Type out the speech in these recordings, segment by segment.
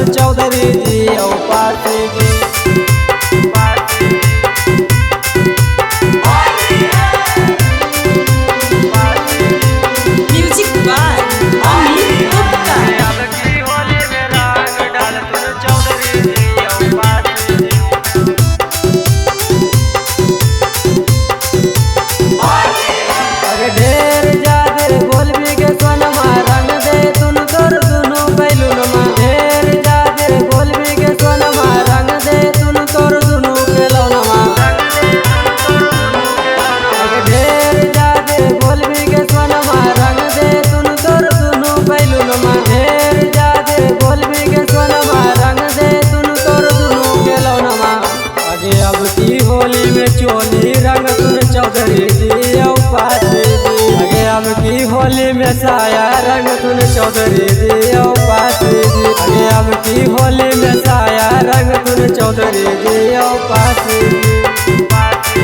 तुन चौधरी जी औ पासी जी। Music by Amit Gupta. ढेर जादे बोलबी के सोनमा रंग दे तुन तोर दुनु बैलुनमा। ढेर जादे बोलबी के सोनमा रंग दे तुन तोर दुनु बेलौनमा। ढेर जादे बोलबी के सोनमा रंग दे तुन तोर दुनु बैलुनमा। ढेर जादे बोलबी के सोनमा रंग दे तुन तोर दुनु बेलौनमा। अगे अब की होली में चोली रंग तुन चौधरी जी औ पासी जी। अगे अब की होली में साया रंग तुन चौधरी जी औ पासी जी। अगे अब की होली में साया रंग तुन चौधरी जी औ पासी जी।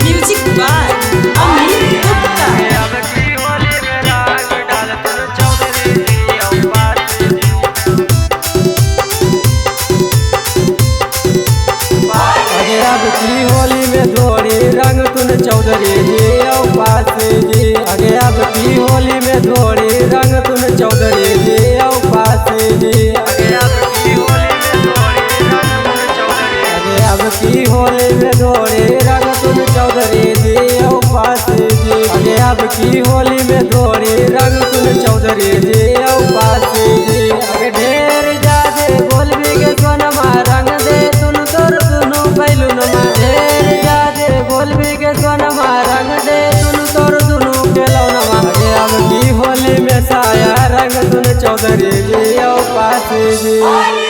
Music by Amit Gupta. अगे अब की होली में धोरी रंग तुन चौधरी जी औ पासी जी। अगे अब की होली में धोरी रंग तुन चौधरी जी औ पासी जी। अगे अब की होली में धोरी रंग तुन चौधरी जी औ पासी जी। अगे अब की होली में धोरी रंग तुन चौधरी जी औ पासी जी। अगे ढेर जादे बोलबी के सोनमा रंग दे तुन तोर दुनु बैलुनमा। ढेर जादे बोलबी के सोनमा रंग दे तुन तोर दुनु बेलौनमा। अगे अब की होली में साया रंग तुन चौधरी जी औ पासी जी।